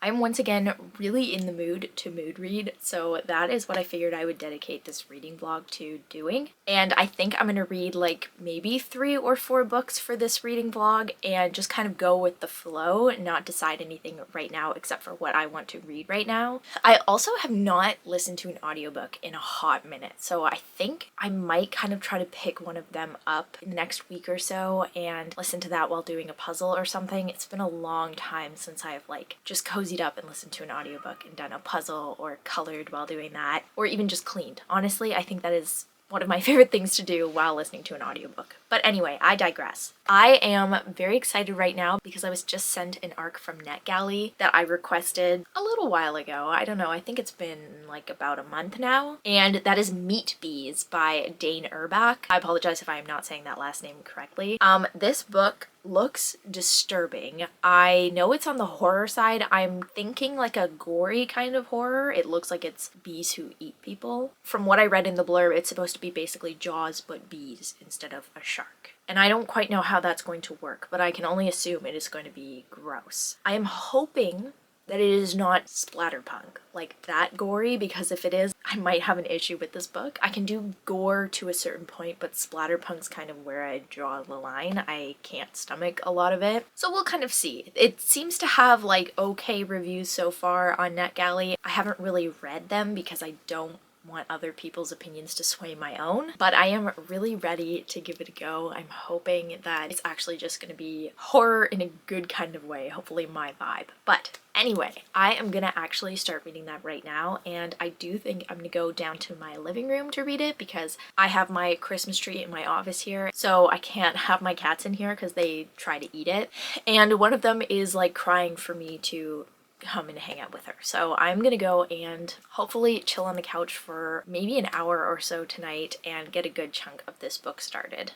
I'm once again really in the mood to mood read, so that is what I figured I would dedicate this reading vlog to doing. And I think I'm gonna read like maybe 3 or 4 books for this reading vlog and just kind of go with the flow, not decide anything right now except for what I want to read right now. I also have not listened to an audiobook in a hot minute, so I think I might kind of try to pick one of them up in the next week or so and listen to that while doing a puzzle or something. It's been a long time since I've like just cozied up and listened to an audiobook and done a puzzle or colored while doing that, or even just cleaned. Honestly, I think that is one of my favorite things to do while listening to an audiobook. But anyway, I digress. I am very excited right now because I was just sent an ARC from NetGalley that I requested a little while ago. I don't know, I think it's been like about a month now. And that is Meat Bees by Dane Urbach. I apologize if I am not saying that last name correctly. This book looks disturbing. I know it's on the horror side. I'm thinking like a gory kind of horror. It looks like it's bees who eat people. From what I read in the blurb, it's supposed to be basically Jaws but bees instead of a shark. And I don't quite know how that's going to work, but I can only assume it is going to be gross. I am hoping that it is not splatterpunk, like that gory, because if it is, I might have an issue with this book. I can do gore to a certain point, but splatterpunk's kind of where I draw the line. I can't stomach a lot of it. So we'll kind of see. It seems to have like okay reviews so far on NetGalley. I haven't really read them because I don't want other people's opinions to sway my own, but I am really ready to give it a go. I'm hoping that it's actually just going to be horror in a good kind of way, hopefully my vibe. But anyway, I am gonna actually start reading that right now, and I do think I'm gonna go down to my living room to read it because I have my Christmas tree in my office here, so I can't have my cats in here because they try to eat it, and one of them is like crying for me to come and hang out with her. So I'm gonna go and hopefully chill on the couch for maybe an hour or so tonight and get a good chunk of this book started.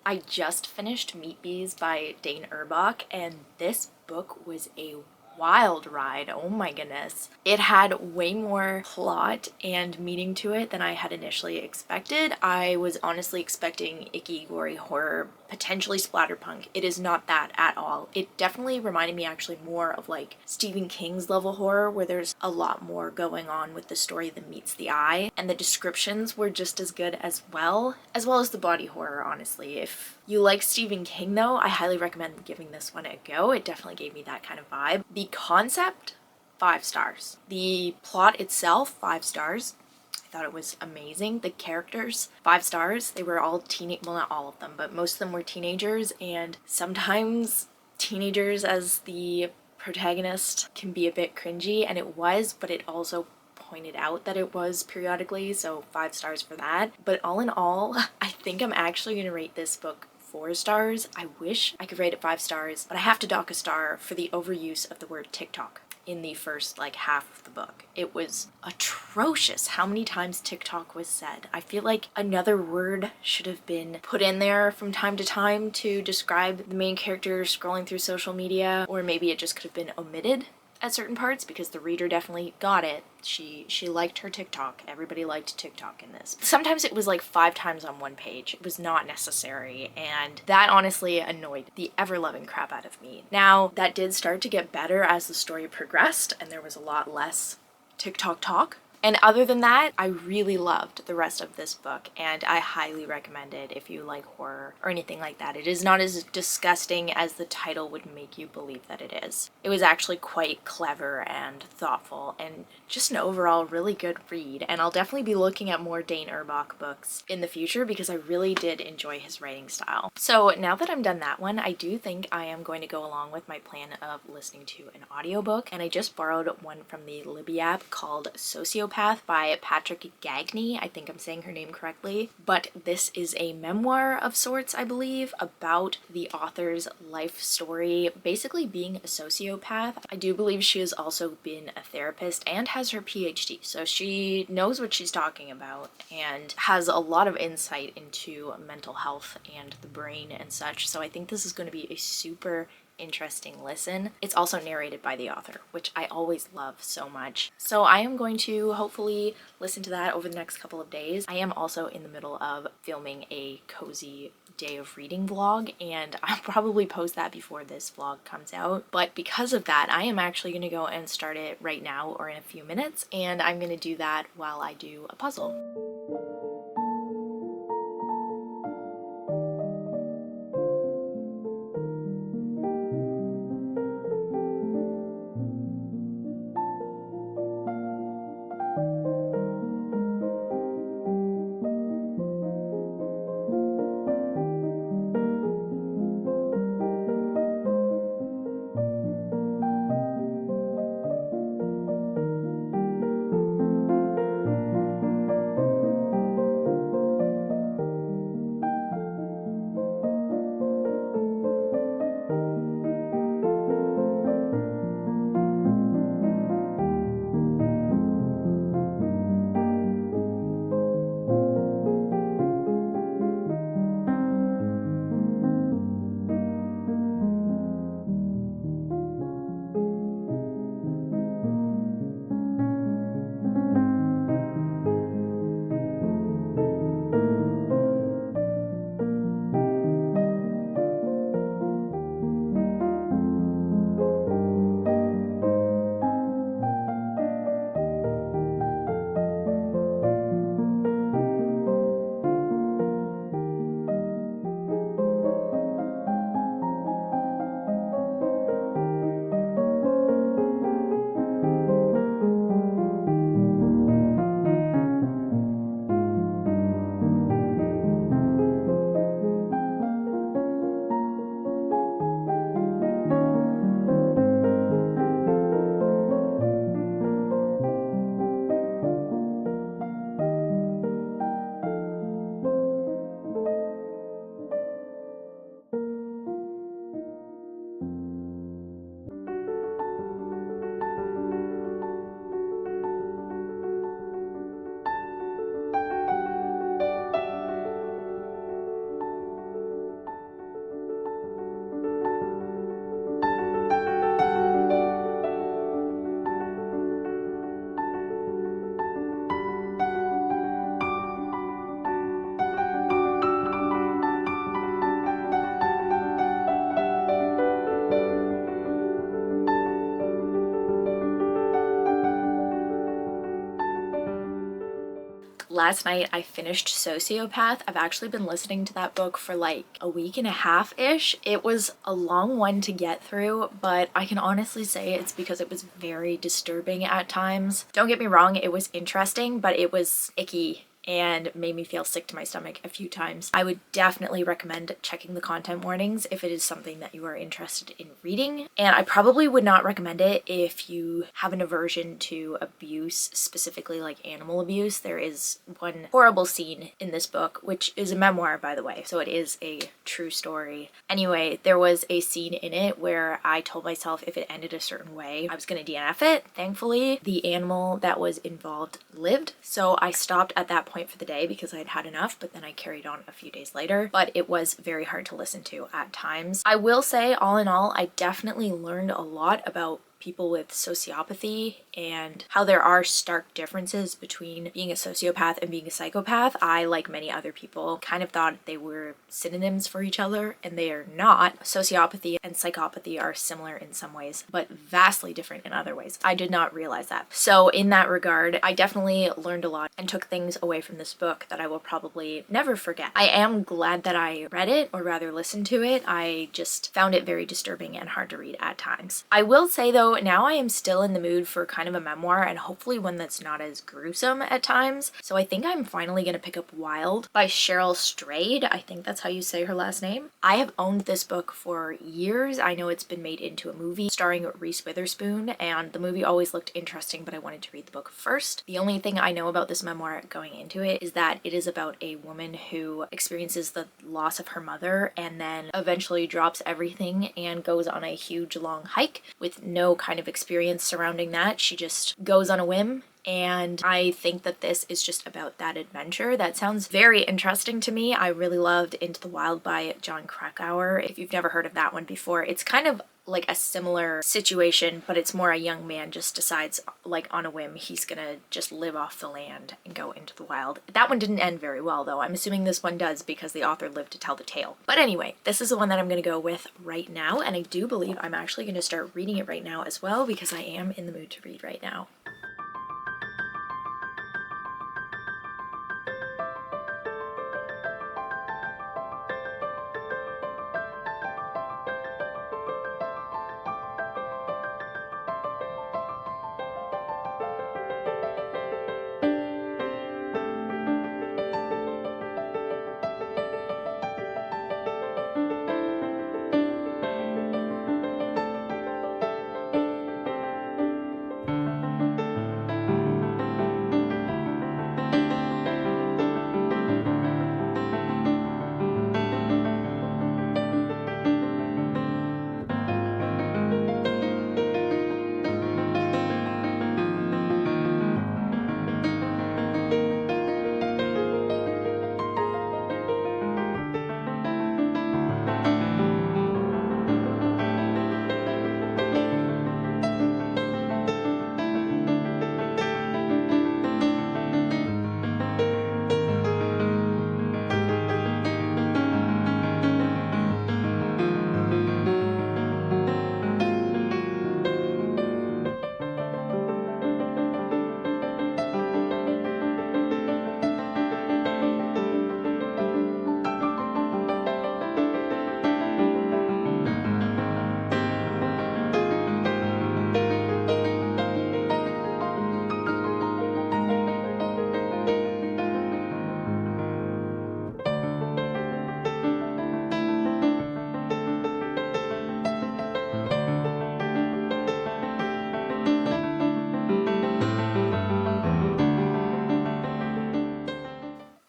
I just finished Meat Bees by Dane Erbach, and this book was a wild ride. Oh my goodness. It had way more plot and meaning to it than I had initially expected. I was honestly expecting icky, gory horror, potentially splatterpunk. It is not that at all. It definitely reminded me actually more of like Stephen King's level horror, where there's a lot more going on with the story than meets the eye, and the descriptions were just as good as well as the body horror, honestly. If you like Stephen King though, I highly recommend giving this one a go. It definitely gave me that kind of vibe. The concept, 5 stars. The plot itself, 5 stars. I thought it was amazing. The characters, 5 stars. They were all well, not all of them, but most of them were teenagers, and sometimes teenagers as the protagonist can be a bit cringy, and it was, but it also pointed out that it was periodically, so 5 stars for that. But all in all, I think I'm actually gonna rate this book 4 stars. I wish I could rate it 5 stars, but I have to dock a star for the overuse of the word TikTok in the first like half of the book. It was atrocious how many times TikTok was said. I feel like another word should have been put in there from time to time to describe the main character scrolling through social media, or maybe it just could have been omitted at certain parts because the reader definitely got it. She liked her TikTok. Everybody liked TikTok in this. Sometimes it was like 5 times on one page. It was not necessary, and that honestly annoyed the ever-loving crap out of me. Now, that did start to get better as the story progressed, and there was a lot less TikTok talk. And other than that, I really loved the rest of this book, and I highly recommend it if you like horror or anything like that. It is not as disgusting as the title would make you believe that it is. It was actually quite clever and thoughtful, and just an overall really good read. And I'll definitely be looking at more Dane Erbach books in the future because I really did enjoy his writing style. So now that I'm done that one, I do think I am going to go along with my plan of listening to an audiobook, and I just borrowed one from the Libby app called Sociopath by Patrick Gagney. I think I'm saying her name correctly, but this is a memoir of sorts, I believe, about the author's life story, basically being a sociopath. I do believe she has also been a therapist and has her PhD, so she knows what she's talking about and has a lot of insight into mental health and the brain and such, so I think this is going to be a super interesting listen. It's also narrated by the author, which I always love so much. So I am going to hopefully listen to that over the next couple of days. I am also in the middle of filming a cozy day of reading vlog, and I'll probably post that before this vlog comes out. But because of that, I am actually going to go and start it right now or in a few minutes, and I'm going to do that while I do a puzzle. last night I finished Sociopath. I've actually been listening to that book for like a week and a half-ish. It was a long one to get through, but I can honestly say it's because it was very disturbing at times. Don't get me wrong, it was interesting, but it was icky and made me feel sick to my stomach a few times. I would definitely recommend checking the content warnings if it is something that you are interested in reading. And I probably would not recommend it if you have an aversion to abuse, specifically like animal abuse. There is one horrible scene in this book, which is a memoir, by the way, so it is a true story. Anyway, there was a scene in it where I told myself if it ended a certain way, I was going to DNF it. Thankfully, the animal that was involved lived, so I stopped at that point for the day because I'd had enough, but then I carried on a few days later. But it was very hard to listen to at times. I will say, all in all, I definitely learned a lot about people with sociopathy and how there are stark differences between being a sociopath and being a psychopath. I, like many other people, kind of thought they were synonyms for each other, and they are not. Sociopathy and psychopathy are similar in some ways, but vastly different in other ways. I did not realize that. So in that regard, I definitely learned a lot and took things away from this book that I will probably never forget. I am glad that I read it, or rather listened to it. I just found it very disturbing and hard to read at times. I will say though, now I am still in the mood for kind of a memoir, and hopefully one that's not as gruesome at times. So I think I'm finally going to pick up Wild by Cheryl Strayed. I think that's how you say her last name. I have owned this book for years. I know it's been made into a movie starring Reese Witherspoon, and the movie always looked interesting, but I wanted to read the book first. The only thing I know about this memoir going into it is that it is about a woman who experiences the loss of her mother and then eventually drops everything and goes on a huge long hike with no kind of experience surrounding that. She just goes on a whim, and I think that this is just about that adventure. That sounds very interesting to me. I really loved Into the Wild by Jon Krakauer. If you've never heard of that one before, it's kind of like a similar situation, but it's more a young man just decides, like on a whim, he's gonna just live off the land and go into the wild. That one didn't end very well though. I'm assuming this one does because the author lived to tell the tale. But anyway, this is the one that I'm gonna go with right now, and I do believe I'm actually gonna start reading it right now as well because I am in the mood to read right now.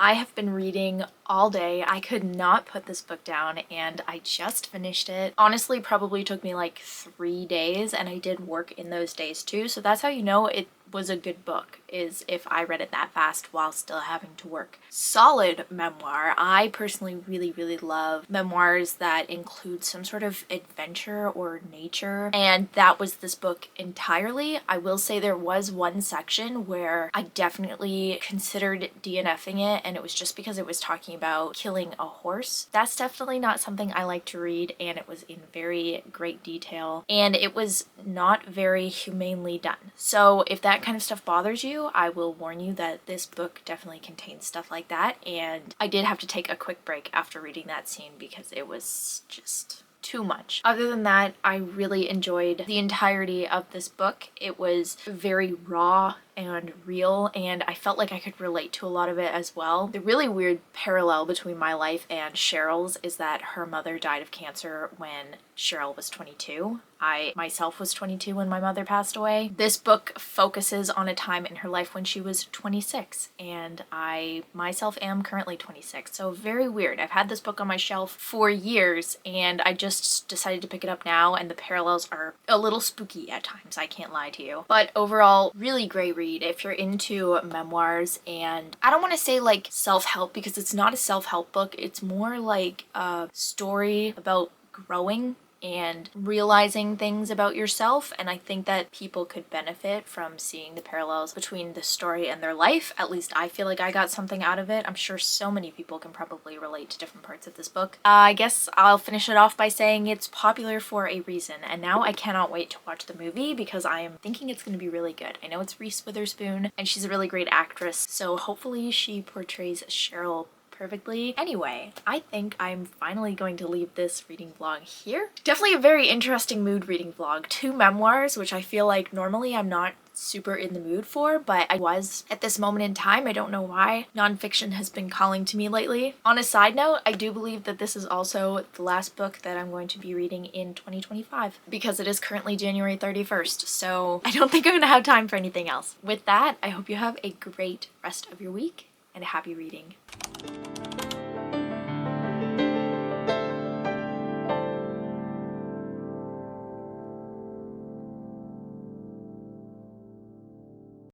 I have been reading all day. I could not put this book down, and I just finished it. Honestly, probably took me like 3 days, and I did work in those days too, so that's how you know it was a good book, is if I read it that fast while still having to work. Solid memoir. I personally really love memoirs that include some sort of adventure or nature, and that was this book entirely. I will say there was one section where I definitely considered DNFing it, and it was just because it was talking about killing a horse. That's definitely not something I like to read, and it was in very great detail, and it was not very humanely done. So if that that kind of stuff bothers you, I will warn you that this book definitely contains stuff like that. And I did have to take a quick break after reading that scene because it was just too much. Other than that, I really enjoyed the entirety of this book. It was very raw and real, and I felt like I could relate to a lot of it as well. The really weird parallel between my life and Cheryl's is that her mother died of cancer when Cheryl was 22. I myself was 22 when my mother passed away. This book focuses on a time in her life when she was 26, and I myself am currently 26, so very weird. I've had this book on my shelf for years, and I just decided to pick it up now, and the parallels are a little spooky at times, I can't lie to you. But overall, really great read if you're into memoirs, and I don't want to say like self-help because it's not a self-help book. It's more like a story about growing and realizing things about yourself, and I think that people could benefit from seeing the parallels between the story and their life. At least I feel like I got something out of it. I'm sure so many people can probably relate to different parts of this book. I guess I'll finish it off by saying it's popular for a reason, and now I cannot wait to watch the movie because I am thinking it's going to be really good. I know it's Reese Witherspoon and she's a really great actress, so hopefully she portrays Cheryl perfectly. Anyway, I think I'm finally going to leave this reading vlog here. Definitely a very interesting mood reading vlog. 2 memoirs, which I feel like normally I'm not super in the mood for, but I was at this moment in time. I don't know why. Nonfiction has been calling to me lately. On a side note, I do believe that this is also the last book that I'm going to be reading in 2025 because it is currently January 31st, so I don't think I'm gonna have time for anything else. With that, I hope you have a great rest of your week and happy reading.